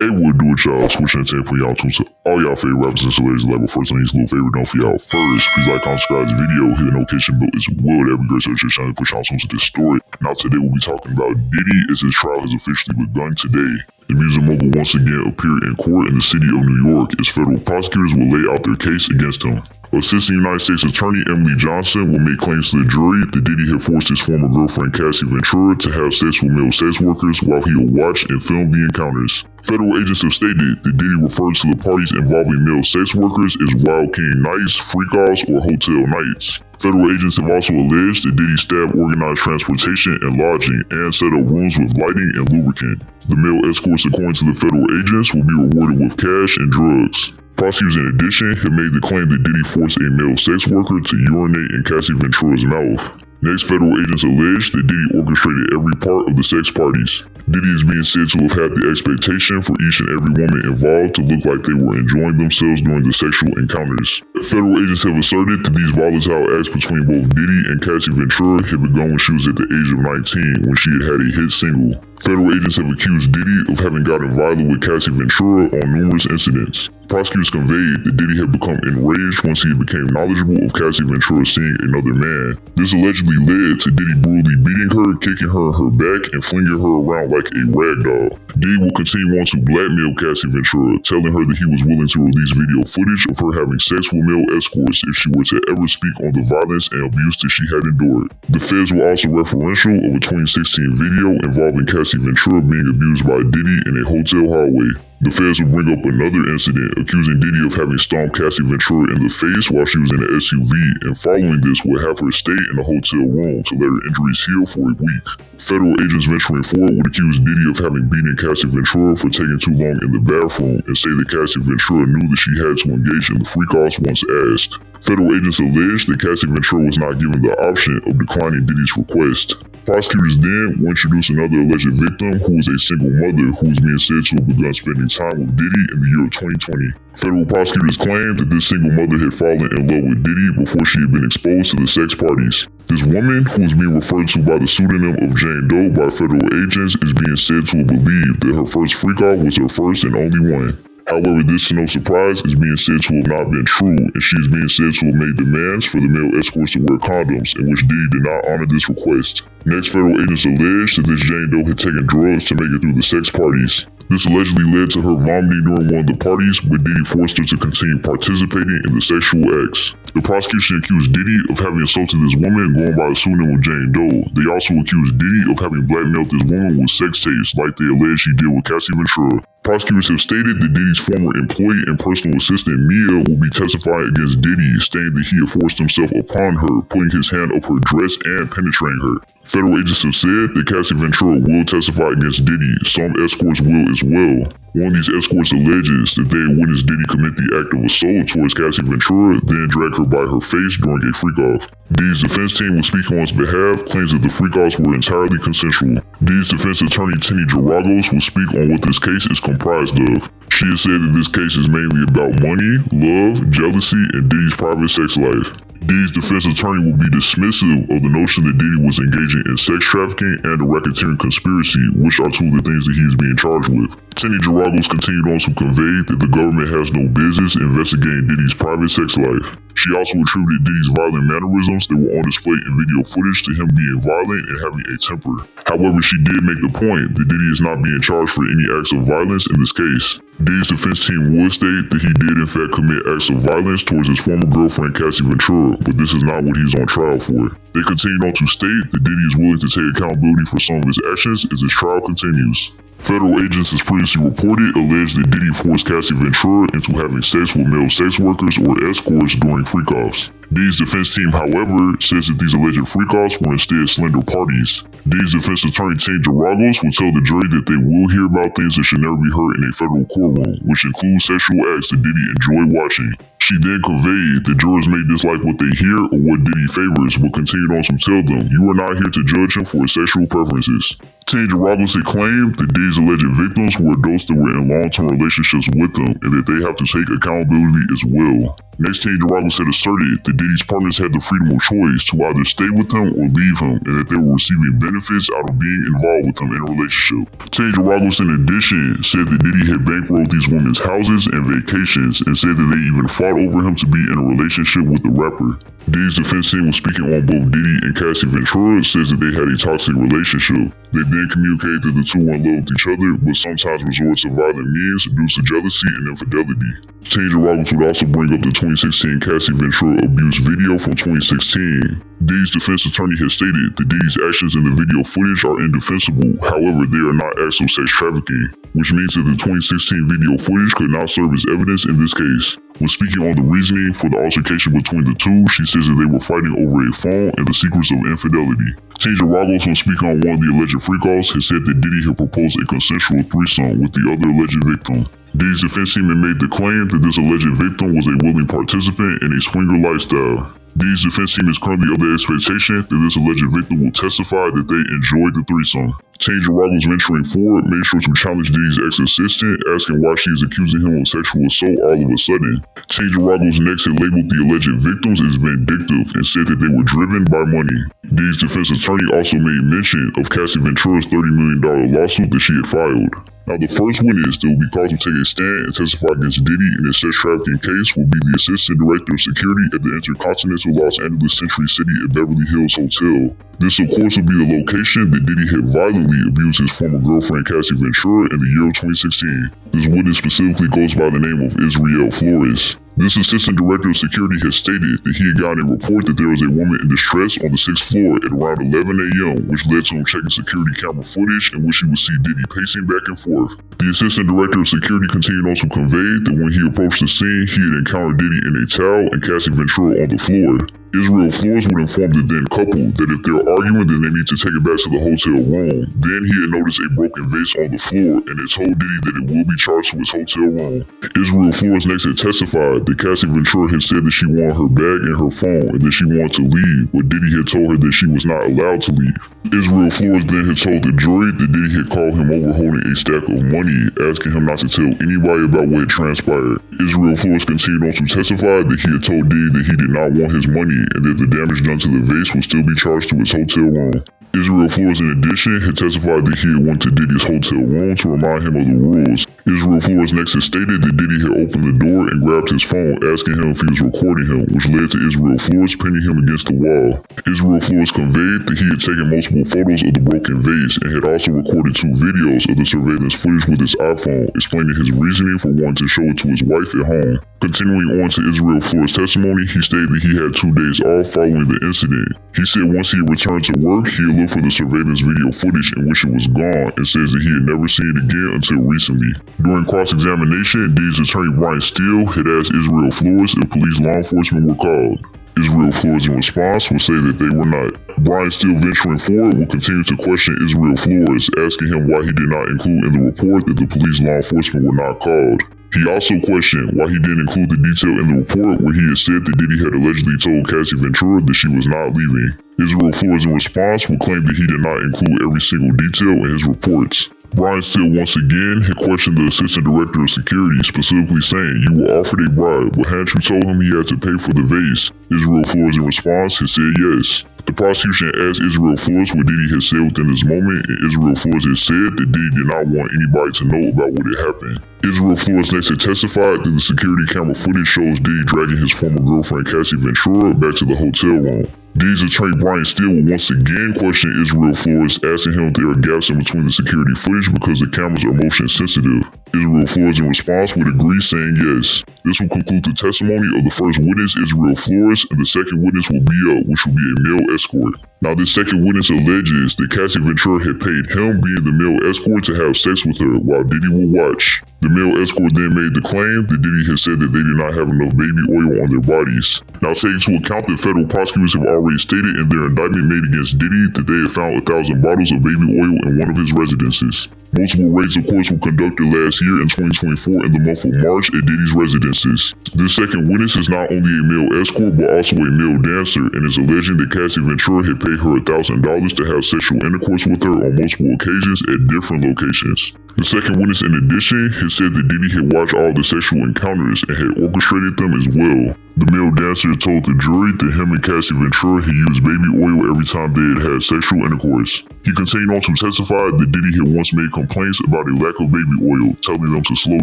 Hey, what do it, y'all? Swish Entertainment for y'all tune to all y'all favorite rappers and celebrities level. First on these little favorite done for y'all first. Please like, comment, subscribe to the video, hit the notification bell as well. That'd be great so your channel push on to this story. Now today we'll be talking about Diddy as his trial has officially begun today. The music mogul once again appeared in court in the city of New York as federal prosecutors will lay out their case against him. Assistant United States Attorney Emily Johnson will make claims to the jury that Diddy had forced his former girlfriend Cassie Ventura to have sex with male sex workers while he would watch and film the encounters. Federal agents have stated that Diddy referred to the parties involving male sex workers as Wild King nights, freak-offs, or hotel nights. Federal agents have also alleged that Diddy stabbed organized transportation and lodging and set up rooms with lighting and lubricant. The male escorts, according to the federal agents, will be rewarded with cash and drugs. Prosecutors, in addition, have made the claim that Diddy forced a male sex worker to urinate in Cassie Ventura's mouth. Next, federal agents allege that Diddy orchestrated every part of the sex parties. Diddy is being said to have had the expectation for each and every woman involved to look like they were enjoying themselves during the sexual encounters. Federal agents have asserted that these volatile acts between both Diddy and Cassie Ventura had begun when she was at the age of 19, when she had a hit single. Federal agents have accused Diddy of having gotten violent with Cassie Ventura on numerous incidents. Prosecutors conveyed that Diddy had become enraged once he became knowledgeable of Cassie Ventura seeing another man. This allegedly led to Diddy brutally beating her, kicking her in her back, and flinging her around like a rag doll. Diddy will continue on to blackmail Cassie Ventura, telling her that he was willing to release video footage of her having sex with male escorts if she were to ever speak on the violence and abuse that she had endured. The feds were also referential of a 2016 video involving Cassie Ventura being abused by Diddy in a hotel hallway. The feds will bring up another incident, accusing Diddy of having stomped Cassie Ventura in the face while she was in an SUV, and following this would have her stay in the hotel room to let her injuries heal for a week. Federal agents venturing forward would accuse Diddy of having beaten Cassie Ventura for taking too long in the bathroom and say that Cassie Ventura knew that she had to engage in the freak-offs once asked. Federal agents alleged that Cassie Ventura was not given the option of declining Diddy's request. Prosecutors then will introduce another alleged victim who was a single mother who was being said to have begun spending time with Diddy in the year of 2020. Federal prosecutors claimed that this single mother had fallen in love with Diddy before she had been exposed to the sex parties. This woman, who is being referred to by the pseudonym of Jane Doe by federal agents, is being said to have believed that her first freak-off was her first and only one. However, this to no surprise is being said to have not been true, and she is being said to have made demands for the male escorts to wear condoms, in which Diddy did not honor this request. Next, federal agents alleged that this Jane Doe had taken drugs to make it through the sex parties. This allegedly led to her vomiting during one of the parties, but Diddy forced her to continue participating in the sexual acts. The prosecution accused Diddy of having assaulted this woman going by the pseudonym of Jane Doe. They also accused Diddy of having blackmailed this woman with sex tapes like they alleged he did with Cassie Ventura. Prosecutors have stated that Diddy's former employee and personal assistant Mia will be testifying against Diddy, stating that he had forced himself upon her, putting his hand up her dress and penetrating her. Federal agents have said that Cassie Ventura will testify against Diddy. Some escorts will as well. One of these escorts alleges that they had witnessed Diddy commit the act of assault towards Cassie Ventura, then drag her by her face during a freak-off. Diddy's defense team will speak on his behalf, claims that the freak-offs were entirely consensual. Diddy's defense attorney Teny Geragos will speak on what this case is comprised of. She has said that this case is mainly about money, love, jealousy, and Diddy's private sex life. Diddy's defense attorney will be dismissive of the notion that Diddy was engaging in sex trafficking and a racketeering conspiracy, which are two of the things that he is being charged with. Teny Geragos continued on to convey that the government has no business investigating Diddy's private sex life. She also attributed Diddy's violent mannerisms that were on display in video footage to him being violent and having a temper. However, she did make the point that Diddy is not being charged for any acts of violence in this case. Diddy's defense team would state that he did in fact commit acts of violence towards his former girlfriend Cassie Ventura, but this is not what he's on trial for. They continued on to state that Diddy is willing to take accountability for some of his actions as his trial continues. Federal agents, as previously reported, alleged that Diddy forced Cassie Ventura into having sex with male sex workers or escorts during freak-offs. Diddy's defense team, however, says that these alleged freak-offs were instead slender parties. Diddy's defense attorney Teny Geragos will tell the jury that they will hear about things that should never be heard in a federal courtroom, which include sexual acts that Diddy enjoyed watching. She then conveyed that jurors may dislike what they hear or what Diddy favors, but continued on to tell them, "You are not here to judge him for his sexual preferences." Teny Geragos had claimed that Diddy's alleged victims were adults that were in long-term relationships with him, and that they have to take accountability as well. Next, Teny Geragos had asserted that Diddy's partners had the freedom of choice to either stay with him or leave him, and that they were receiving benefits out of being involved with him in a relationship. Teny Geragos, in addition, said that Diddy had bankrolled these women's houses and vacations, and said that they even fought over him to be in a relationship with the rapper. Diddy's defense team was speaking on both Diddy and Cassie Ventura, says that they had a toxic relationship. They then communicated that the two were in love with each other, but sometimes resorted to violent means due to jealousy and infidelity. Teny Geragos would also bring up the 2016 Cassie Ventura abuse video from 2016. Diddy's defense attorney has stated that Diddy's actions in the video footage are indefensible, however they are not acts of sex trafficking, which means that the 2016 video footage could not serve as evidence in this case. When speaking on the reasoning for the altercation between the two, she says that they were fighting over a phone and the secrets of infidelity. Teny Geragos, when speaking on one of the alleged freak-offs, has said that Diddy had proposed a consensual threesome with the other alleged victim. Diddy's defense team had made the claim that this alleged victim was a willing participant in a swinger lifestyle. Diddy's defense team is currently of the expectation that this alleged victim will testify that they enjoyed the threesome. Teny Geragos, venturing forward, made sure to challenge Diddy's ex-assistant, asking why she is accusing him of sexual assault all of a sudden. Teny Geragos next had labeled the alleged victims as vindictive and said that they were driven by money. Diddy's defense attorney also made mention of Cassie Ventura's $30 million lawsuit that she had filed. Now, the first witness that will be called to take a stand and testify against Diddy in his sex trafficking case will be the Assistant Director of Security at the Intercontinental Los Angeles Century City at Beverly Hills Hotel. This, of course, will be the location that Diddy had violently abused his former girlfriend Cassie Ventura in the year of 2016. This witness specifically goes by the name of Israel Flores. This Assistant Director of Security has stated that he had gotten a report that there was a woman in distress on the 6th floor at around 11 a.m., which led to him checking security camera footage in which he would see Diddy pacing back and forth. The Assistant Director of Security continued on to convey that when he approached the scene, he had encountered Diddy in a towel and Cassie Ventura on the floor. Israel Flores would inform the then couple that if they're arguing, then they need to take it back to the hotel room. Then he had noticed a broken vase on the floor and had told Diddy that it will be charged to his hotel room. Israel Flores next had testified that Cassie Ventura had said that she wanted her bag and her phone and that she wanted to leave, but Diddy had told her that she was not allowed to leave. Israel Flores then had told the jury that Diddy had called him over holding a stack of money, asking him not to tell anybody about what had transpired. Israel Flores continued on to testify that he had told Diddy that he did not want his money and that the damage done to the vase would still be charged to his hotel room. Israel Flores, in addition, had testified that he had went to Diddy's hotel room to remind him of the rules. Israel Flores next had stated that Diddy had opened the door and grabbed his phone, asking him if he was recording him, which led to Israel Flores pinning him against the wall. Israel Flores conveyed that he had taken multiple photos of the broken vase and had also recorded 2 videos of the surveillance footage with his iPhone, explaining his reasoning for wanting to show it to his wife at home. Continuing on to Israel Flores' testimony, he stated that he had 2 days off following the incident. He said once he returned to work, he had looked for the surveillance video footage in which it was gone and says that he had never seen it again until recently. During cross-examination, Diddy's attorney Brian Steele had asked Israel Flores if police law enforcement were called. Israel Flores, in response, would say that they were not. Brian Steele, venturing forward, will continue to question Israel Flores, asking him why he did not include in the report that the police law enforcement were not called. He also questioned why he didn't include the detail in the report where he had said that Diddy had allegedly told Cassie Ventura that she was not leaving. Israel Flores, in response, would claim that he did not include every single detail in his reports. Brian Steele once again had questioned the Assistant Director of Security, specifically saying, "You were offered a bribe, but hadn't you told him he had to pay for the vase?" Israel Flores, in response, had said yes. The prosecution asked Israel Flores what Diddy had said within this moment, and Israel Flores had said that Diddy did not want anybody to know about what had happened. Israel Flores next had testified that the security camera footage shows Diddy dragging his former girlfriend Cassie Ventura back to the hotel room. Diddy's attorney Brian Steele will once again question Israel Flores, asking him if there are gaps in between the security footage because the cameras are motion sensitive. Israel Flores, in response, would agree, saying yes. This will conclude the testimony of the first witness, Israel Flores, and the second witness will be up, which will be a male escort. Now, this second witness alleges that Cassie Ventura had paid him, being the male escort, to have sex with her while Diddy would watch. The male escort then made the claim that Diddy had said that they did not have enough baby oil on their bodies. Now, taking into account that federal prosecutors have already stated in their indictment made against Diddy that they had found 1,000 bottles of baby oil in one of his residences. Multiple raids, of course, were conducted last year in 2024 in the month of March at Diddy's residences. This second witness is not only a male escort but also a male dancer and is alleging that Cassie Ventura had paid her $1,000 to have sexual intercourse with her on multiple occasions at different locations. The second witness, in addition, had said that Diddy had watched all the sexual encounters and had orchestrated them as well. The male dancer told the jury that him and Cassie Ventura had used baby oil every time they had sexual intercourse. He continued on to testify that Diddy had once made complaints about a lack of baby oil, telling them to slow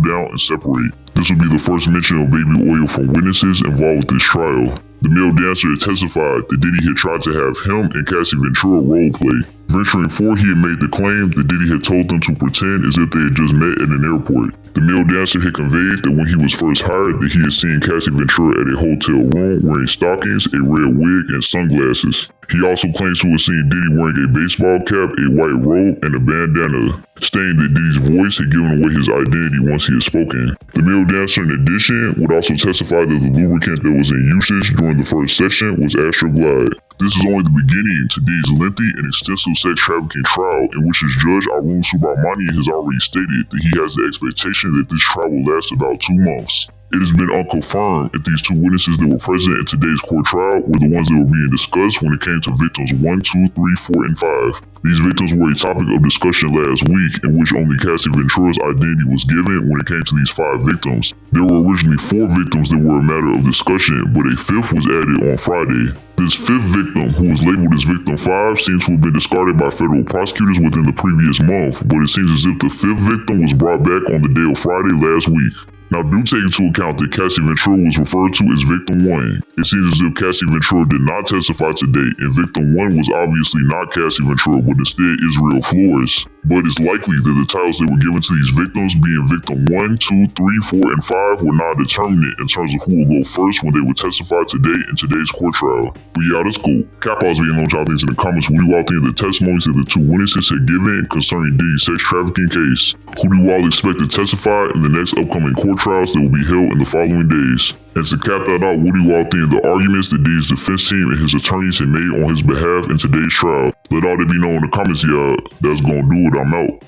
down and separate. This would be the first mention of baby oil from witnesses involved with this trial. The male dancer had testified that Diddy had tried to have him and Cassie Ventura role play. Venturing forward, he had made the claim that Diddy had told them to pretend as if they had just met at an airport. The male dancer had conveyed that when he was first hired, that he had seen Cassie Ventura at a hotel room wearing stockings, a red wig, and sunglasses. He also claims to have seen Diddy wearing a baseball cap, a white robe, and a bandana, stating that Diddy's voice had given away his identity once he had spoken. The male dancer, in addition, would also testify that the lubricant that was in usage during the first session was Astroglide. This is only the beginning to Diddy's lengthy and extensive sex trafficking trial, in which his judge, Arun Subramanian, has already stated that he has the expectation that this trial will last about 2 months. It has been unconfirmed if these two witnesses that were present in today's court trial were the ones that were being discussed when it came to victims 1, 2, 3, 4, and 5. These victims were a topic of discussion last week, in which only Cassie Ventura's identity was given when it came to these 5 victims. There were originally 4 victims that were a matter of discussion, but a 5th was added on Friday. This 5th victim, who was labeled as Victim 5, seems to have been discarded by federal prosecutors within the previous month, but it seems as if the 5th victim was brought back on the day of Friday last week. Now, do take into account that Cassie Ventura was referred to as Victim 1. It seems as if Cassie Ventura did not testify today, and Victim 1 was obviously not Cassie Ventura, but instead Israel Flores. But it's likely that the titles that were given to these victims, being Victim 1, 2, 3, 4, and 5, were not determinate in terms of who will go first when they would testify today in today's court trial. But yeah, that's cool. Cap out being on y'all things in the comments. What do you all think of the testimonies that the 2 witnesses had given concerning Diddy's sex trafficking case? Who do you all expect to testify in the next upcoming court trials that will be held in the following days? And to cap that out, what do you all think of the arguments that Diddy's defense team and his attorneys had made on his behalf in today's trial? Let all that be known in the comments, y'all. That's gonna do it. I'm out.